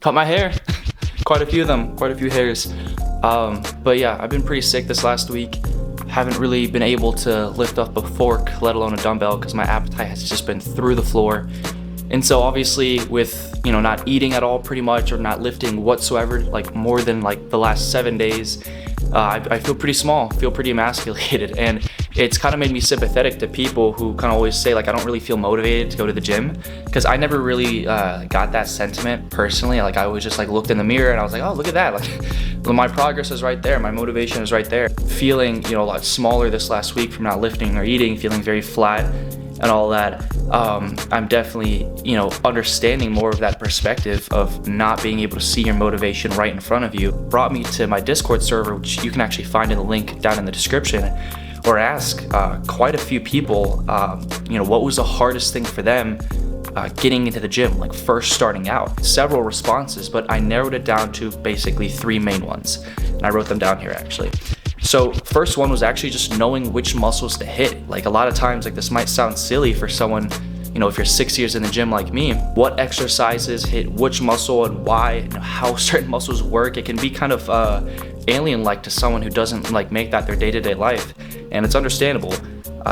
cut my hair. Quite a few of them, quite a few hairs. But yeah, I've been pretty sick this last week. Haven't really been able to lift up a fork, let alone a dumbbell, because my appetite has just been through the floor. And so obviously with, not eating at all pretty much, or not lifting whatsoever, like more than like the last 7 days, I feel pretty small, feel pretty emasculated. And it's kind of made me sympathetic to people who kind of always say like, I don't really feel motivated to go to the gym, because I never really got that sentiment personally. Like I always just like looked in the mirror and I was like, oh, look at that. Like my progress is right there. My motivation is right there. Feeling, a lot smaller this last week from not lifting or eating, feeling very flat and all that. I'm definitely, understanding more of that perspective of not being able to see your motivation right in front of you. Brought me to my Discord server, which you can actually find in the link down in the description, or ask quite a few people, what was the hardest thing for them getting into the gym, like first starting out. Several responses, but I narrowed it down to basically 3 main ones. And I wrote them down here actually. So first one was actually just knowing which muscles to hit. Like a lot of times, like this might sound silly for someone, if you're 6 years in the gym like me, what exercises hit which muscle and why, how certain muscles work. It can be kind of alien-like to someone who doesn't like make that their day-to-day life, and it's understandable.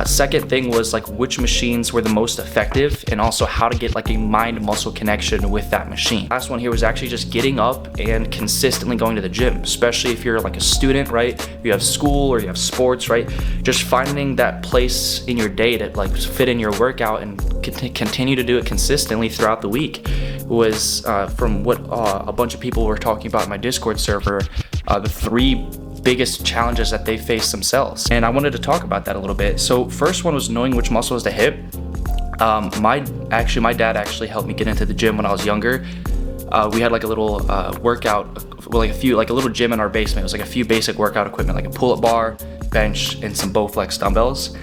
Second thing was like which machines were the most effective, and also how to get like a mind-muscle connection with that machine. Last one here was actually just getting up and consistently going to the gym, especially if you're like a student, right? You have school or you have sports, right? Just finding that place in your day to like fit in your workout and continue to do it consistently throughout the week was from what a bunch of people were talking about in my Discord server, the 3 biggest challenges that they face themselves. And I wanted to talk about that a little bit. So first one was knowing which muscles to hit. My dad actually helped me get into the gym when I was younger. We had like a little workout, like a little gym in our basement. It was like a few basic workout equipment, like a pull-up bar, bench, and some Bowflex dumbbells.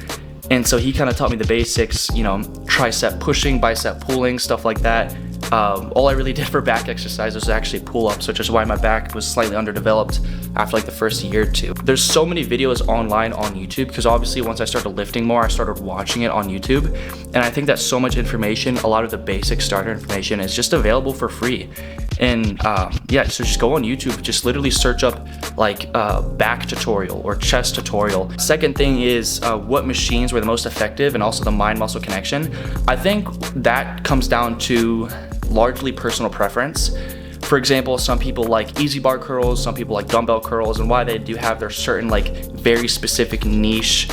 And so he kind of taught me the basics, tricep pushing, bicep pulling, stuff like that. All I really did for back exercise was actually pull-ups, which is why my back was slightly underdeveloped after like the first year or 2. There's so many videos online on YouTube, because obviously once I started lifting more, I started watching it on YouTube. And I think that so much information, a lot of the basic starter information is just available for free. And so just go on YouTube, just literally search up like back tutorial or chest tutorial. Second thing is what machines were the most effective, and also the mind-muscle connection. I think that comes down to largely personal preference. For example, some people like easy bar curls, some people like dumbbell curls, and why they do have their certain like very specific niche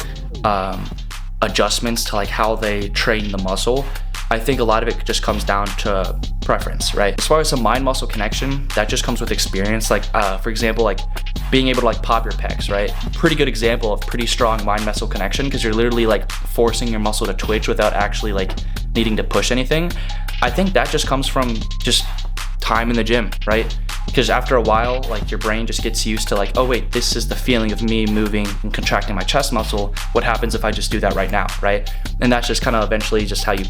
adjustments to like how they train the muscle. I think a lot of it just comes down to preference, right? As far as the mind-muscle connection, that just comes with experience. Like, for example, like being able to like pop your pecs, right? Pretty good example of pretty strong mind-muscle connection, because you're literally like forcing your muscle to twitch without actually like needing to push anything. I think that just comes from just time in the gym, right? Because after a while, like your brain just gets used to like, oh wait, this is the feeling of me moving and contracting my chest muscle. What happens if I just do that right now, right? And that's just kind of eventually just how you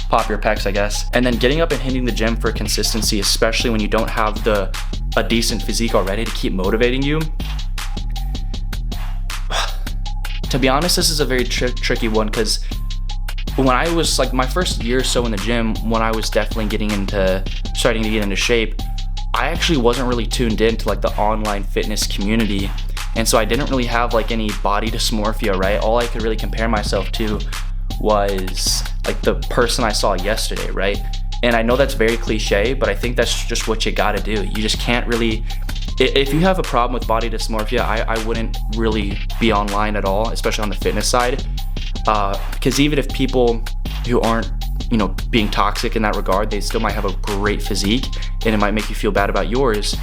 pop your pecs, I guess. And then getting up and hitting the gym for consistency, especially when you don't have a decent physique already to keep motivating you. To be honest, this is a very tricky one, because when I was like my first year or so in the gym, when I was definitely starting to get into shape, I actually wasn't really tuned into like the online fitness community. And so I didn't really have like any body dysmorphia, right? All I could really compare myself to was like the person I saw yesterday, right? And I know that's very cliche, but I think that's just what you gotta do. You just can't really, if you have a problem with body dysmorphia, I wouldn't really be online at all, especially on the fitness side. Because even if people who aren't, being toxic in that regard, they still might have a great physique, and it might make you feel bad about yours.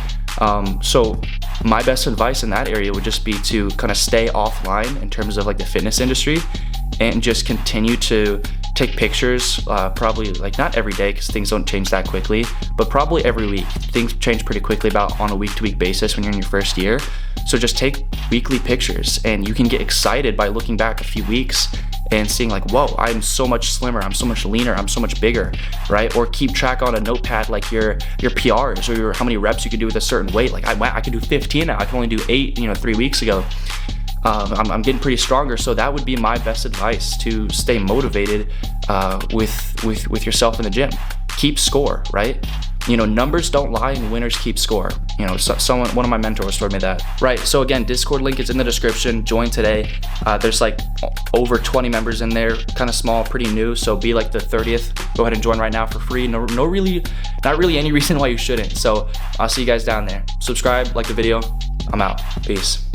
So my best advice in that area would just be to kind of stay offline in terms of like the fitness industry, and just continue to take pictures, probably like not every day, because things don't change that quickly, but probably every week. Things change pretty quickly about on a week-to-week basis when you're in your first year. So just take weekly pictures, and you can get excited by looking back a few weeks and seeing like, whoa, I'm so much slimmer, I'm so much leaner, I'm so much bigger, right? Or keep track on a notepad like your PRs, or how many reps you can do with a certain weight. Like I can do 15 now, I can only do 8, 3 weeks ago. I'm getting pretty stronger. So that would be my best advice, to stay motivated with yourself in the gym. Keep score, right? You know, numbers don't lie and winners keep score. You know, one of my mentors told me that. Right, so again, Discord link is in the description. Join today. There's like over 20 members in there, kind of small, pretty new, so be like the 30th. Go ahead and join right now for free. Not really any reason why you shouldn't. So I'll see you guys down there. Subscribe, like the video. I'm out. Peace.